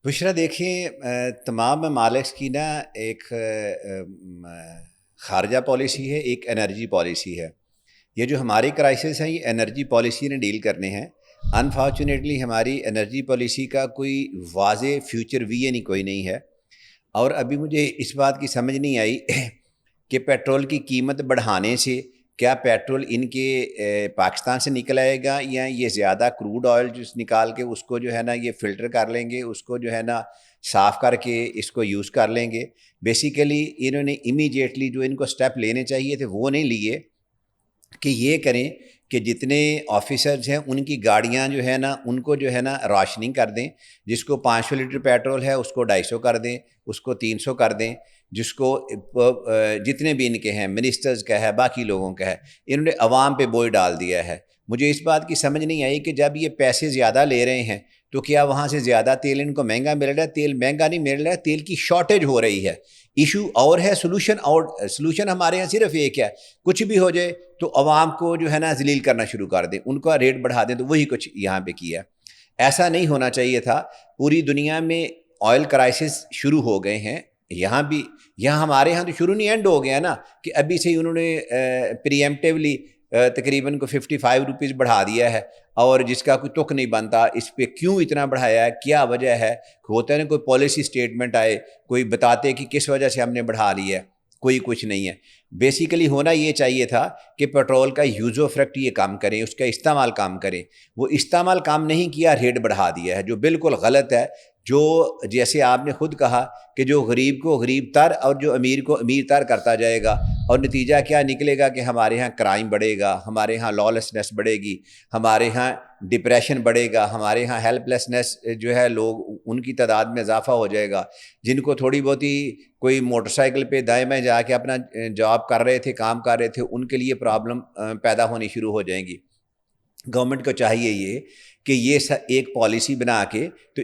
بشرا دیکھیں، تمام ممالک کی نا ایک خارجہ پالیسی ہے، ایک انرجی پالیسی ہے۔ یہ جو ہماری کرائسس ہیں یہ انرجی پالیسی نے ڈیل کرنے ہیں۔ انفارچونیٹلی ہماری انرجی پالیسی کا کوئی واضح فیوچر ویژن ہی کوئی نہیں ہے، اور ابھی مجھے اس بات کی سمجھ نہیں آئی کہ پیٹرول کی قیمت بڑھانے سے کیا پیٹرول ان کے پاکستان سے نکل آئے گا، یا یہ زیادہ کروڈ آئل جس نکال کے اس کو جو ہے نا یہ فلٹر کر لیں گے، اس کو جو ہے نا صاف کر کے اس کو یوز کر لیں گے۔ بیسیکلی انہوں نے امیجیٹلی جو ان کو سٹیپ لینے چاہیے تھے وہ نہیں لیے کہ یہ کریں کہ جتنے آفیسرز ہیں ان کی گاڑیاں جو ہے نا ان کو جو ہے نا راشننگ کر دیں، جس کو 500 لیٹر پیٹرول ہے اس کو 250 کر دیں، اس کو 300 کر دیں، جس کو جتنے بھی ان کے ہیں منسٹرز کا ہے باقی لوگوں کا ہے، انہوں نے عوام پہ بوجھ ڈال دیا ہے۔ مجھے اس بات کی سمجھ نہیں آئی کہ جب یہ پیسے زیادہ لے رہے ہیں تو کیا وہاں سے زیادہ تیل ان کو مہنگا مل رہا ہے؟ تیل مہنگا نہیں مل رہا ہے، تیل کی شارٹیج ہو رہی ہے۔ ایشو اور ہے، سلوشن ہمارے یہاں صرف ایک ہے، کچھ بھی ہو جائے تو عوام کو جو ہے نا ذلیل کرنا شروع کر دیں، ان کا ریٹ بڑھا دیں، تو وہی کچھ یہاں پہ کیا ہے۔ ایسا نہیں ہونا چاہیے تھا۔ پوری دنیا میں آئل کرائسس شروع ہو گئے ہیں، یہاں بھی، یہاں ہمارے یہاں تو شروع نہیں، اینڈ ہو گیا نا کہ ابھی سے ہی انہوں نے پری ایمپٹیولی تقریباً کو 55 روپیز بڑھا دیا ہے، اور جس کا کوئی تک نہیں بنتا اس پہ کیوں اتنا بڑھایا ہے، کیا وجہ ہے۔ ہوتا ہے نا کوئی پالیسی سٹیٹمنٹ آئے، کوئی بتاتے کہ کس وجہ سے ہم نے بڑھا لیا ہے، کوئی کچھ نہیں ہے۔ بیسیکلی ہونا یہ چاہیے تھا کہ پیٹرول کا یوز و فریکٹ یہ کام کریں، اس کا استعمال کام کریں۔ وہ استعمال کام نہیں کیا، ریٹ بڑھا دیا ہے، جو بالکل غلط ہے۔ جو جیسے آپ نے خود کہا کہ جو غریب کو غریب تر اور جو امیر کو امیر تر کرتا جائے گا، اور نتیجہ کیا نکلے گا کہ ہمارے ہاں کرائم بڑھے گا، ہمارے ہاں لالیسنس بڑھے گی، ہمارے ہاں ڈپریشن بڑھے گا، ہمارے ہاں ہیلپ لیسنس جو ہے لوگ ان کی تعداد میں اضافہ ہو جائے گا۔ جن کو تھوڑی بہت ہی کوئی موٹر سائیکل پہ دائیں بائیں جا کے اپنا جاب کر رہے تھے، کام کر رہے تھے، ان کے لیے پرابلم پیدا ہونی شروع ہو جائیں گی۔ گورنمنٹ کو چاہیے یہ کہ یہ ایک پالیسی بنا کے تو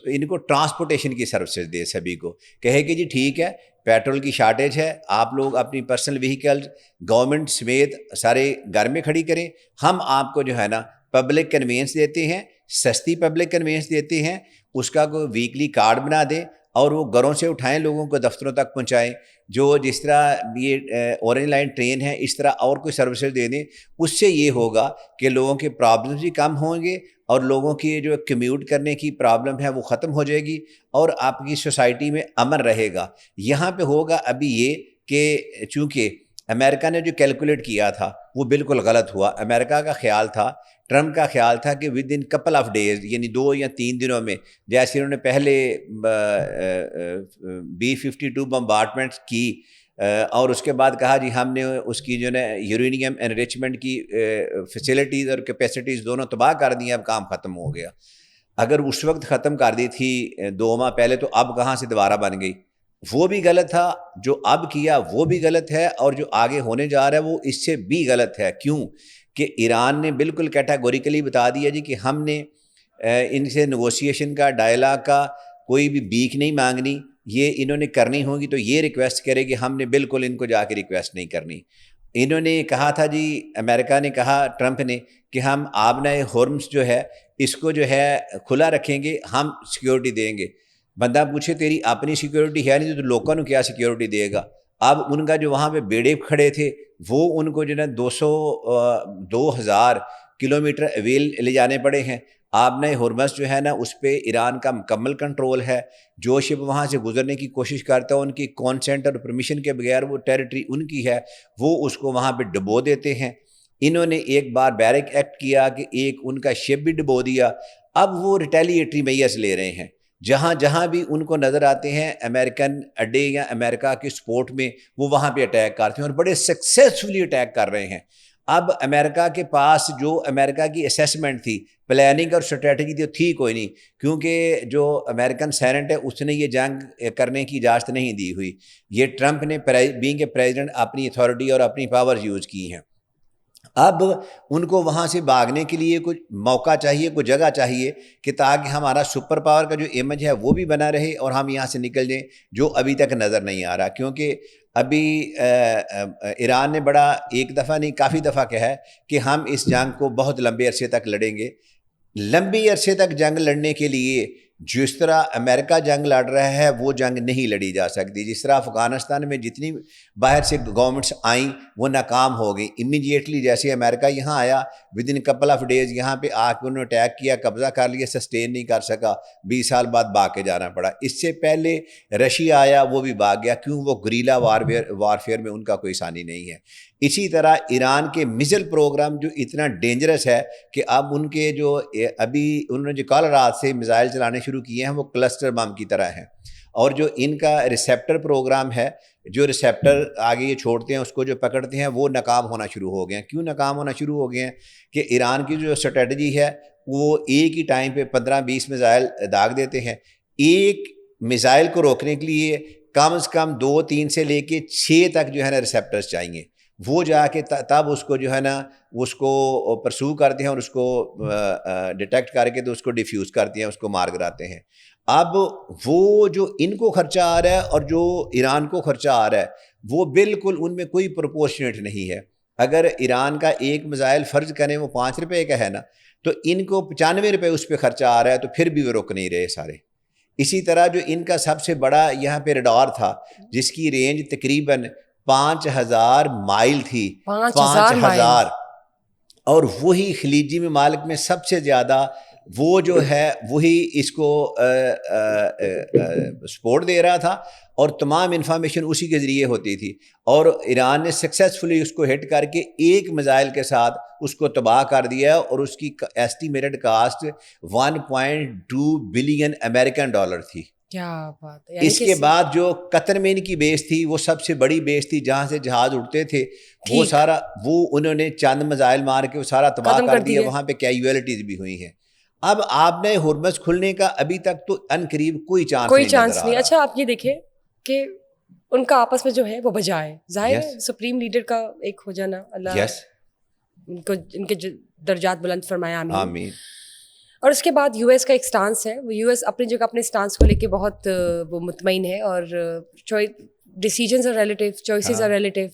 ان کو ٹرانسپورٹیشن کی سروسز دے، سبھی کو کہے کہ جی ٹھیک ہے، پیٹرول کی شارٹیج ہے، آپ لوگ اپنی پرسنل وہیکلز گورنمنٹ سمیت سارے گھر میں کھڑی کریں، ہم آپ کو جو ہے نا پبلک کنوینس دیتے ہیں، سستی پبلک کنوینس دیتے ہیں، اس کا کوئی ویکلی کارڈ بنا دیں اور وہ گھروں سے اٹھائیں، لوگوں کو دفتروں تک پہنچائیں۔ جو جس طرح یہ اورنج لائن ٹرین ہے اس طرح اور کوئی سروسز دے دیں۔ اس سے یہ ہوگا کہ لوگوں کے پرابلمس بھی کم ہوں گے، اور لوگوں کی جو کمیوٹ کرنے کی پرابلم ہے وہ ختم ہو جائے گی، اور آپ کی سوسائٹی میں امن رہے گا۔ یہاں پہ ہوگا ابھی یہ کہ چونکہ امریکہ نے جو کیلکولیٹ کیا تھا وہ بالکل غلط ہوا۔ امریکہ کا خیال تھا، ٹرمپ کا خیال تھا کہ within couple of days, یعنی 2 یا 3 دنوں میں، جیسے انہوں نے پہلے B-52 بمبارڈمنٹس کی، اور اس کے بعد کہا جی ہم نے اس کی جو ہے یورینیم انریچمنٹ کی فیسلٹیز اور کیپیسٹیز دونوں تباہ کر دی ہیں، اب کام ختم ہو گیا۔ اگر اس وقت ختم کر دی تھی 2 ماہ پہلے تو اب کہاں سے دوبارہ بن گئی؟ وہ بھی غلط تھا، جو اب کیا وہ بھی غلط ہے، اور جو آگے ہونے جا رہا ہے وہ اس سے بھی غلط ہے۔ کیوں کہ ایران نے بالکل کیٹاگوریکلی بتا دیا جی کہ ہم نے ان سے نیگوسیشن کا، ڈائلاگ کا کوئی بھی بیک نہیں مانگنی، یہ انہوں نے کرنی ہوگی تو یہ ریکویسٹ کرے کہ ہم نے بالکل ان کو جا کے ریکویسٹ نہیں کرنی۔ انہوں نے کہا تھا جی، امریکہ نے کہا، ٹرمپ نے، کہ ہم آبنائے ہورمز جو ہے اس کو جو ہے کھلا رکھیں گے، ہم سیکیورٹی دیں گے۔ بندہ پوچھے تیری اپنی سیکیورٹی ہے نہیں تو لوگوں کو کیا سیکیورٹی دے گا؟ اب ان کا جو وہاں پہ بیڑے کھڑے تھے وہ ان کو جو ہے 2000 کلومیٹر اویل لے جانے پڑے ہیں۔ آبنائے ہرمز جو ہے نا اس پہ ایران کا مکمل کنٹرول ہے۔ جو شپ وہاں سے گزرنے کی کوشش کرتا ہے ان کی کانسینٹ اور پرمیشن کے بغیر وہ ٹیریٹری ان کی ہے، وہ اس کو وہاں پہ ڈبو دیتے ہیں۔ انہوں نے ایک بار بیرک ایکٹ کیا کہ ایک ان کا شپ بھی ڈبو دیا۔ اب وہ ریٹیلیٹری میئرز لے رہے ہیں، جہاں جہاں بھی ان کو نظر آتے ہیں امریکن اڈے یا امریکہ کے سپورٹ میں، وہ وہاں پہ اٹیک کرتے ہیں، اور بڑے سکسیسفلی اٹیک کر رہے ہیں۔ اب امریکہ کے پاس جو امریکہ کی اسیسمنٹ تھی، پلاننگ اور اسٹریٹجی تھی کوئی نہیں، کیونکہ جو امریکن سینٹ ہے اس نے یہ جنگ کرنے کی اجازت نہیں دی ہوئی۔ یہ ٹرمپ نے بینگ اے پریزیڈنٹ اپنی اتھارٹی اور اپنی پاور یوز کی ہیں۔ اب ان کو وہاں سے بھاگنے کے لیے کچھ موقع چاہیے، کوئی جگہ چاہیے کہ تاکہ ہمارا سپر پاور کا جو امیج ہے وہ بھی بنا رہے اور ہم یہاں سے نکل جائیں، جو ابھی تک نظر نہیں آ رہا۔ کیونکہ ابھی ایران نے بڑا ایک دفعہ نہیں کافی دفعہ کہا ہے کہ ہم اس جنگ کو بہت لمبے عرصے تک لڑیں گے۔ لمبی عرصے تک جنگ لڑنے کے لیے جس طرح امریکہ جنگ لڑ رہا ہے وہ جنگ نہیں لڑی جا سکتی. جس طرح افغانستان میں جتنی باہر سے گورنمنٹس آئیں وہ ناکام ہو گئیں. امیڈیٹلی جیسے امریکہ یہاں آیا within couple of days یہاں پہ آ کے انہوں نے اٹیک کیا, قبضہ کر لیا, سسٹین نہیں کر سکا, 20 سال بعد بھاگ کے جانا پڑا. اس سے پہلے رشیا آیا, وہ بھی بھاگ گیا, کیوں؟ وہ گریلا وارفیئر میں ان کا کوئی ثانی نہیں ہے. اسی طرح ایران کے میزل پروگرام جو اتنا ڈینجرس ہے کہ اب ان کے جو ابھی انہوں نے جو کل رات سے میزائل چلانے شروع کیے ہیں وہ کلسٹر بم کی طرح ہیں, اور جو ان کا ریسیپٹر پروگرام ہے, جو ریسیپٹر آگے یہ چھوڑتے ہیں اس کو جو پکڑتے ہیں, وہ ناکام ہونا شروع ہو گئے ہیں. کیوں ناکام ہونا شروع ہو گئے ہیں؟ کہ ایران کی جو اسٹریٹجی ہے وہ ایک ہی ٹائم پہ 15-20 میزائل داغ دیتے ہیں. ایک میزائل کو روکنے کے لیے کم از کم 2-3 سے لے کے 6 تک جو ہے نا ریسیپٹرز چاہیے. وہ جا کے تب اس کو جو ہے نا اس کو پرسو کرتے ہیں اور اس کو ڈیٹیکٹ کر کے تو اس کو ڈیفیوز کرتے ہیں, اس کو مار گراتے ہیں. اب وہ جو ان کو خرچہ آ رہا ہے اور جو ایران کو خرچہ آ رہا ہے وہ بالکل ان میں کوئی پروپورشنیٹ نہیں ہے. اگر ایران کا ایک میزائل فرض کریں وہ 5 روپے کا ہے نا, تو ان کو 95 روپے اس پہ خرچہ آ رہا ہے, تو پھر بھی وہ رک نہیں رہے سارے. اسی طرح جو ان کا سب سے بڑا یہاں پہ ریڈار تھا جس کی رینج تقریباً 5000 مائل تھی, 5000, اور وہی خلیجی ممالک میں سب سے زیادہ وہ جو ہے وہی اس کو سپورٹ دے رہا تھا, اور تمام انفارمیشن اسی کے ذریعے ہوتی تھی. اور ایران نے سکسیسفلی اس کو ہٹ کر کے ایک میزائل کے ساتھ اس کو تباہ کر دیا, اور اس کی estimated cost 1.2 billion American dollar تھی. کیا بات ہے. اس کے بعد جو قطر میں ان کی بیس تھی وہ سب سے بڑی بیس تھی جہاں سے جہاز اڑتے تھے, وہ سارا وہ انہوں نے چند میزائل مار کے وہ سارا تباہ کر دیا. وہاں پہ کیجویلٹیز بھی ہوئی ہیں. اب آپ نے ہرمز کھلنے کا ابھی تک تو ان قریب کوئی چانس نہیں. اچھا آپ یہ دیکھیں کہ ان کا آپس میں جو ہے وہ بجائے ظاہر ہے سپریم لیڈر کا ایک ہو جانا, اللہ ان کو ان کے درجات بلند فرمایا, آمین. اور اس کے بعد یو ایس کا ایک سٹانس ہے, وہ یو ایس اپنی جگہ اپنے سٹانس کو لے کے بہت وہ مطمئن ہے, اور decisions are relative, choices are relative,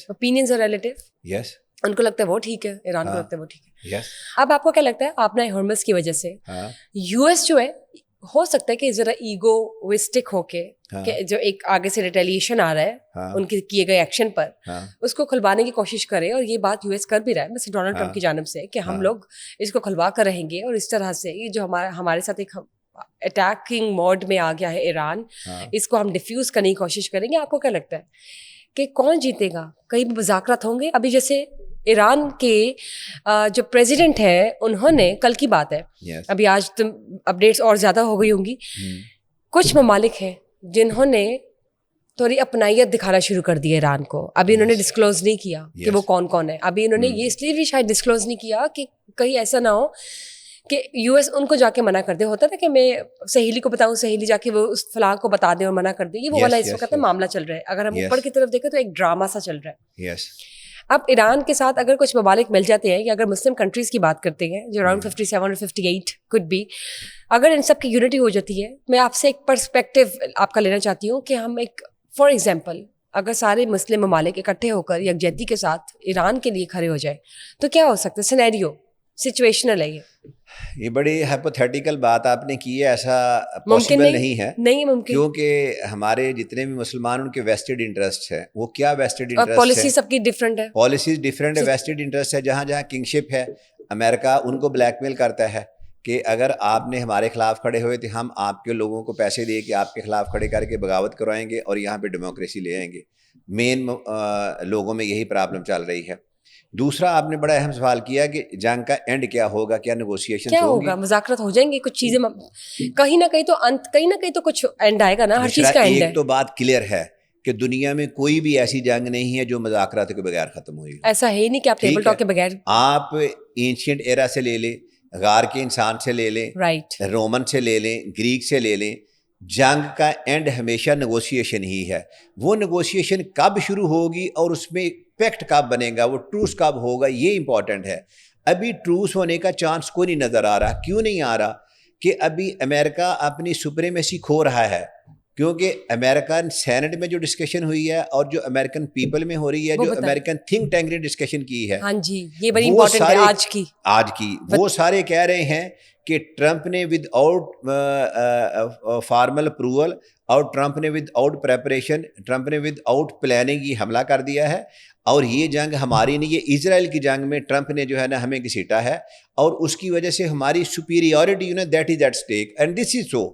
opinions are relative. ان کو لگتا ہے وہ ٹھیک ہے, ایران کو لگتا ہے وہ ٹھیک ہے. اب آپ کو کیا لگتا ہے, آپ نے ہرمز کی وجہ سے یو ایس جو ہے ہو سکتا ہے کہ ذرا ایگوسٹک ہو کے کہ جو ایک آگے سے ریٹیلیشن آ رہا ہے ان کے کیے گئے ایکشن پر, اس کو کھلوانے کی کوشش کرے, اور یہ بات یو ایس کر بھی رہا ہے مسٹر ڈونلڈ ٹرمپ کی جانب سے کہ ہم لوگ اس کو کھلوا کر رہیں گے, اور اس طرح سے یہ جو ہمارے ساتھ ایک اٹیکنگ موڈ میں آ گیا ہے ایران, اس کو ہم ڈیفیوز کرنے کی کوشش کریں گے. آپ کو کیا لگتا ہے کہ کون جیتے گا؟ کہیں بھی مذاکرات ہوں گے؟ ابھی جیسے ایران کے جو پریزیڈنٹ ہے انہوں نے کل کی بات ہے, ابھی آج تم اپڈیٹس اور زیادہ ہو گئی ہوں گی, کچھ ممالک ہیں جنہوں نے تھوڑی اپنائیت دکھانا شروع کر دی ایران کو. ابھی انہوں نے ڈسکلوز نہیں کیا کہ وہ کون کون ہے. ابھی انہوں نے یہ اس لیے بھی شاید ڈسکلوز نہیں کیا کہ کہیں ایسا نہ ہو کہ یو ایس ان کو جا کے منع کر دے. ہوتا نا کہ میں سہیلی کو بتاؤں, سہیلی جا کے وہ اس فلاں کو بتا دے اور منع کر دے, یہ وہ والا اس وقت معاملہ چل رہا ہے. اگر ہم اوپر کی طرف دیکھیں تو ایک ڈرامہ سا چل رہا ہے. اب ایران کے ساتھ اگر کچھ ممالک مل جاتے ہیں, یا اگر مسلم کنٹریز کی بات کرتے ہیں جو اراؤنڈ 57 اور 58 کڈ بی, اگر ان سب کی یونٹی ہو جاتی ہے, میں آپ سے ایک پرسپیکٹیو آپ کا لینا چاہتی ہوں کہ ہم ایک فار ایگزامپل اگر سارے مسلم ممالک اکٹھے ہو کر یکجہتی کے ساتھ ایران کے لیے کھڑے ہو جائیں تو کیا ہو سکتا ہے؟ سینیریو سچویشنل ہے یہ بڑی ہائپوتھیٹیکل بات آپ نے کی ہے, ایسا پاسبل نہیں ہے, نہیں ممکن, کیونکہ ہمارے جتنے بھی مسلمان ان کے ویسٹڈ انٹرسٹ ہے. وہ کیا ویسٹڈ انٹرسٹ ہے؟ پالیسی سب کی ڈفرینٹ ہے, پالیسیز ڈفرینٹ ہے. ویسٹڈ انٹرسٹ ہے جہاں جہاں کنگشپ ہے, امریکہ ان کو بلیک میل کرتا ہے کہ اگر آپ نے ہمارے خلاف کھڑے ہوئے تو ہم آپ کے لوگوں کو پیسے دے کے آپ کے خلاف کھڑے کر کے بغاوت کروائیں گے اور یہاں پہ ڈیموکریسی لے آئیں گے. مین لوگوں میں یہی پرابلم چل رہی ہے. دوسرا آپ نے بڑا اہم سوال کیا کہ جنگ کا اینڈ کیا ہوگا, کیا نیگوشیشن کیا ہوگا, مذاکرات ہو جائیں گے, کچھ چیزیں کہیں نہ کہیں تو انت, کہیں نہ کہیں تو کچھ اینڈ آئے گا نا, ہر چیز کا اینڈ ہے. ایک تو بات کلیئر ہے کہ دنیا میں کوئی بھی ایسی جنگ نہیں ہے جو مذاکرات کے بغیر ختم ہوئی. ایسا ہے ہی نہیں کہ آپ ٹیبل ٹاک کے بغیر. آپ اینشینٹ ایرا سے لے لیں, غار کے انسان سے لے لیں, رائٹ, رومن سے لے لیں, گریک سے لے لیں, جنگ کا اینڈ ہمیشہ نیگوشیشن ہی ہے. وہ نیگوشیشن کب شروع ہوگی اور اس میں پیکٹ کب بنے گا, وہ ٹروس کب ہوگا, یہ امپورٹنٹ ہے. ابھی ٹروس ہونے کا چانس کوئی نہیں نظر آ رہا. کیوں نہیں آ رہا؟ کہ ابھی امریکہ اپنی سپریمیسی کھو رہا ہے. کیونکہ امریکن سینٹ میں جو ڈسکشن ہوئی ہے اور جو امریکن پیپل میں ہو رہی ہے, جو امریکن تھنک ٹینک نے ڈسکشن کی ہے, ہاں جی یہ بڑی امپورٹنٹ ہے آج کی, وہ سارے کہہ رہے ہیں کہ ٹرمپ نے ود آؤٹ فارمل اپروول اور ٹرمپ نے ود آؤٹ پریپریشن, ٹرمپ نے ود آؤٹ پلاننگ یہ حملہ کر دیا ہے, اور یہ جنگ ہماری نہیں, یہ اسرائیل کی جنگ میں ٹرمپ نے جو ہے نا ہمیں گھسیٹا ہے, اور اس کی وجہ سے ہماری superiority that is at stake, and this is so.